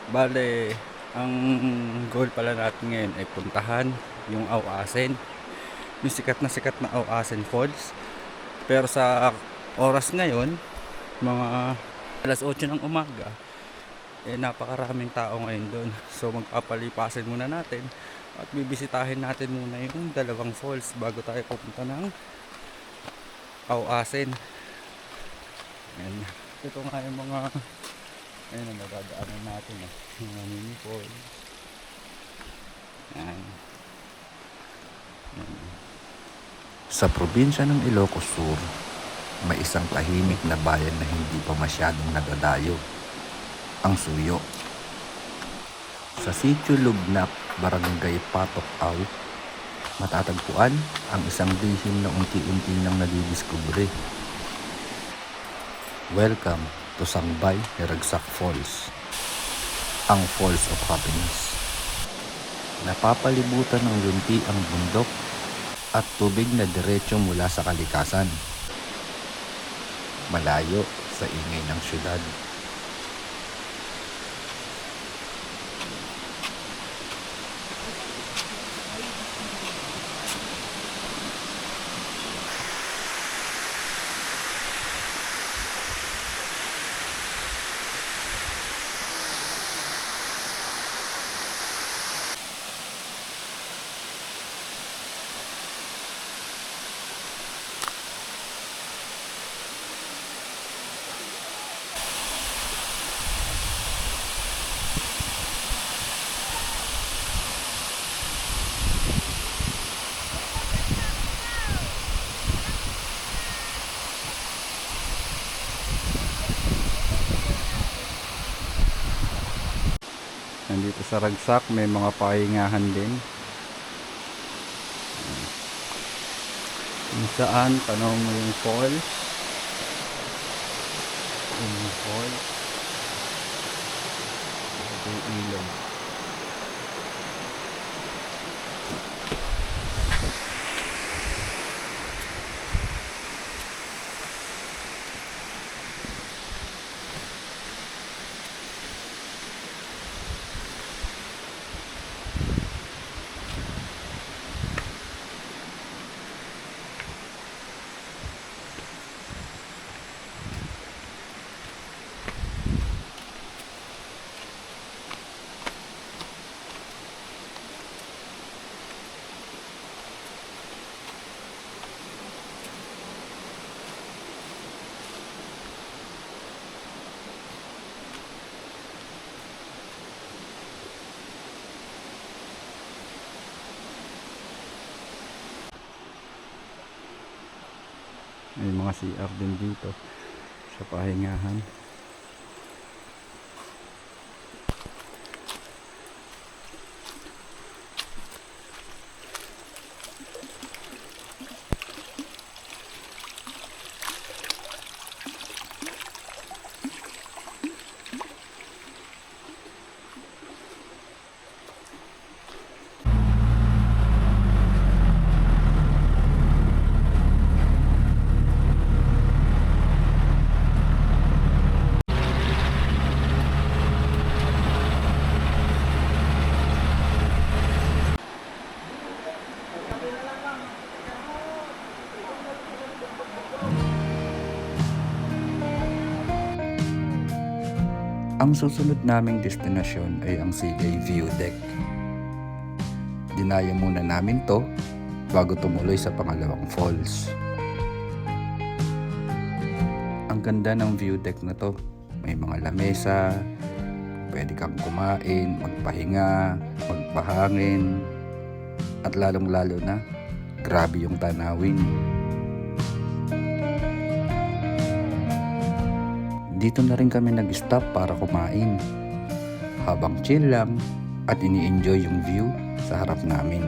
Bale, ang goal pala natin ngayon ay puntahan yung Auasin, yung sikat na Auasin Falls. Pero sa oras ngayon, mga alas 8 ng umaga, napakaraming tao ngayon doon. So magpapalipasin muna natin at bibisitahin natin muna yung dalawang falls bago tayo pupunta ng Auasin. Ayan. Ito nga yung mga ayun ang nadadaanan natin, mga mini falls. Ayan. Sa probinsya ng Ilocos Sur, may isang tahimik na bayan na hindi pa masyadong nadadayo, ang Suyo. Sa Sitio Lugnap, Barangay Patok Aw, matatagpuan ang isang lihim na unti-unti nang nadidiskubre. Welcome to Sangbay Heragsak Falls, ang Falls of Happiness. Napapalibutan ng lunti ang bundok at tubig na diretso mula sa kalikasan, malayo sa ingay ng syudad. Nandito sa Ragsak may mga pahingahan din. Kung saan, tanong mo yung falls. Yung falls. Ito yung ilog. May mga CR din dito sa pahingahan. Ang susunod naming destinasyon ay ang Silay View Deck. Dinaya muna namin to bago tumuloy sa pangalawang falls. Ang ganda ng view deck na to. May mga lamesa, pwede kang kumain, magpahinga, magpahangin, at lalong-lalo na, grabe yung tanawin. Dito na rin kami nag-stop para kumain, habang chill lang at ini-enjoy yung view sa harap namin.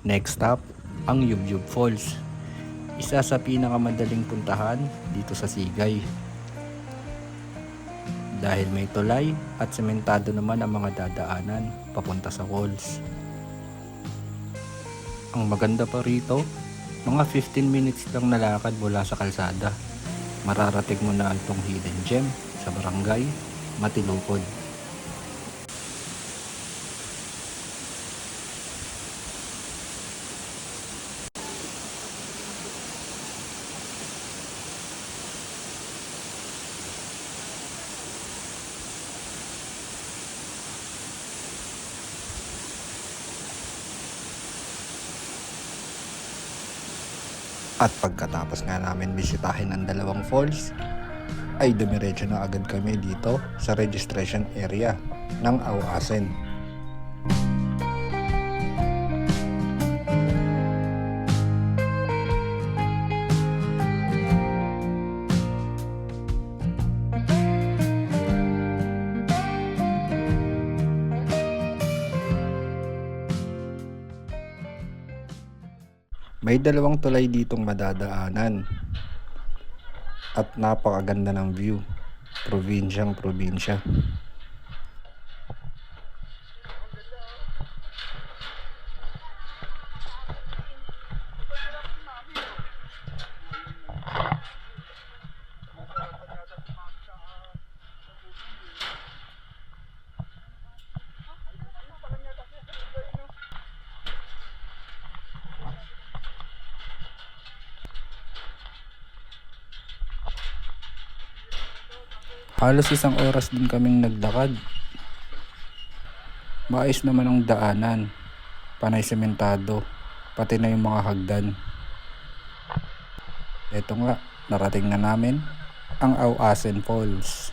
Next stop, ang Yub Falls. Isa sa pinakamadaling puntahan dito sa Sigay. Dahil may tulay at sementado naman ang mga dadaanan papunta sa falls. Ang maganda pa rito, mga 15 minutes lang nalakad mula sa kalsada. Mararating mo na itong hidden gem sa barangay Matilukod. At pagkatapos nga namin bisitahin ang dalawang falls, ay dumiretso na agad kami dito sa registration area ng Auasen. May dalawang tulay ditong madadaanan at napakaganda ng view. Probinsyang probinsya. Halos isang oras din kaming naglakad. Maayos naman ang daanan, panay sementado, pati na yung mga hagdan. Eto nga, narating na namin ang Auasen Falls.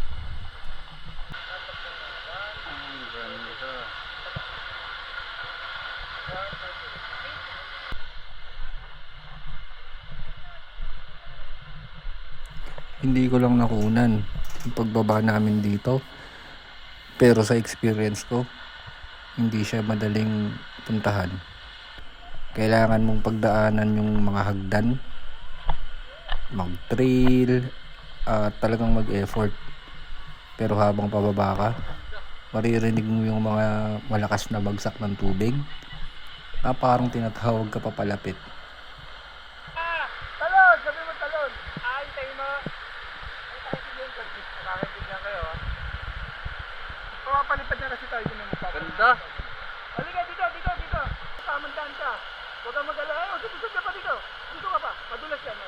Hindi ko lang nakunan yung pagbaba namin dito, pero sa experience ko, hindi siya madaling puntahan. Kailangan mong pagdaanan yung mga hagdan, mag-trail, at talagang mag-effort. Pero habang pababa ka, maririnig mo yung mga malakas na bagsak ng tubig na parang tinatawag ka papalapit. Talon! Sabi mo talon! Hintayin mo. Nakakaibigan kayo ha. Pumapalipad na kasi tayo dun ng mukha. Ganda! Halika dito! Tamandaan ka. Huwag kang mag-alala. Susod ka pa dito. Dito ka pa. Madulas yan.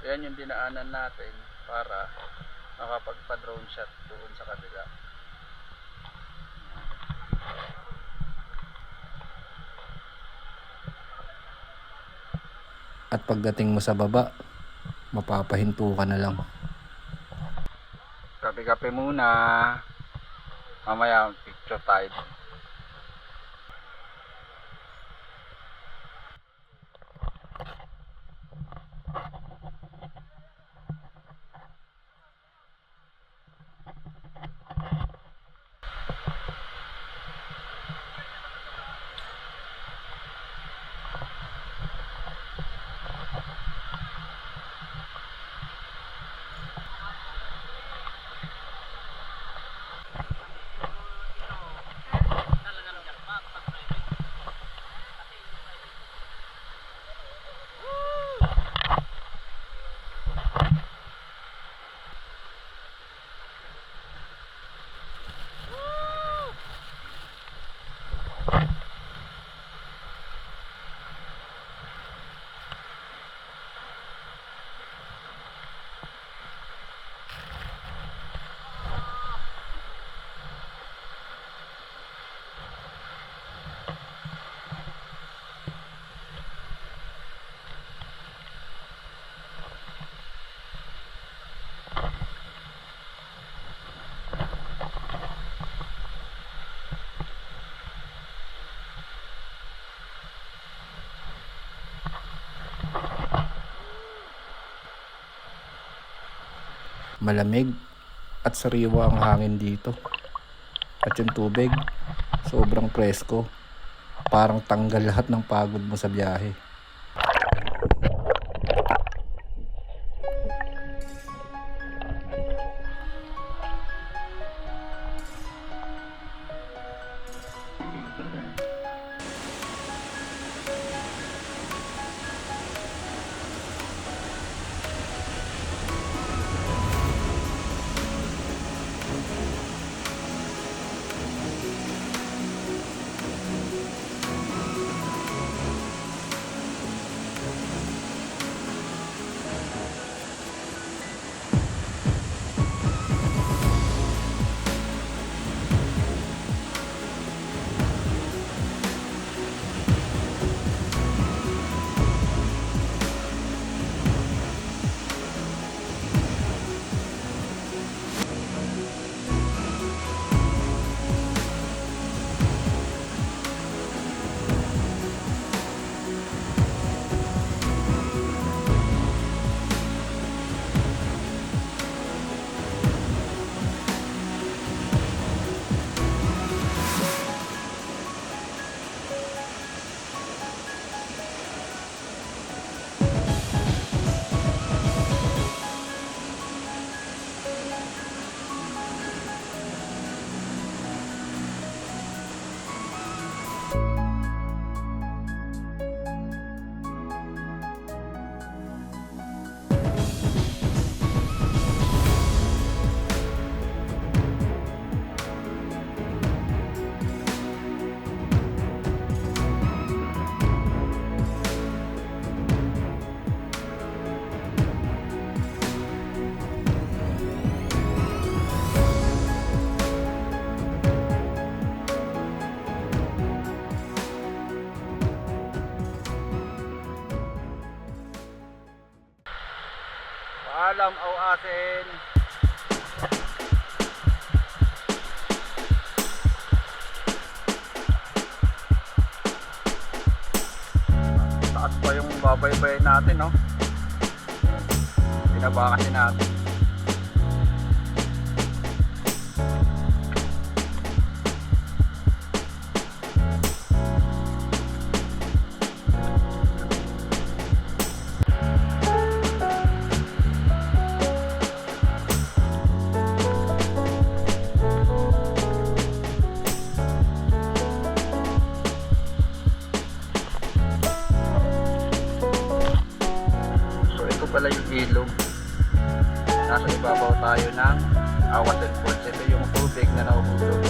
Yan yung dinaanan natin para makapagpa-drone shot doon sa kabila. At pagdating mo sa baba, mapapahinto ka na lang. Kape-kape muna. Mamaya picture tayo. Malamig at sariwa ang hangin dito. At yung tubig, sobrang presko. Parang tanggal lahat ng pagod mo sa biyahe. Paalam, Auasin. Taas pa yung babaybay natin, no? Binaba kasi natin. Pala yung ilog. Nasa ibabaw tayo ng Auasin Falls. Ito yung tubig na nahuhulog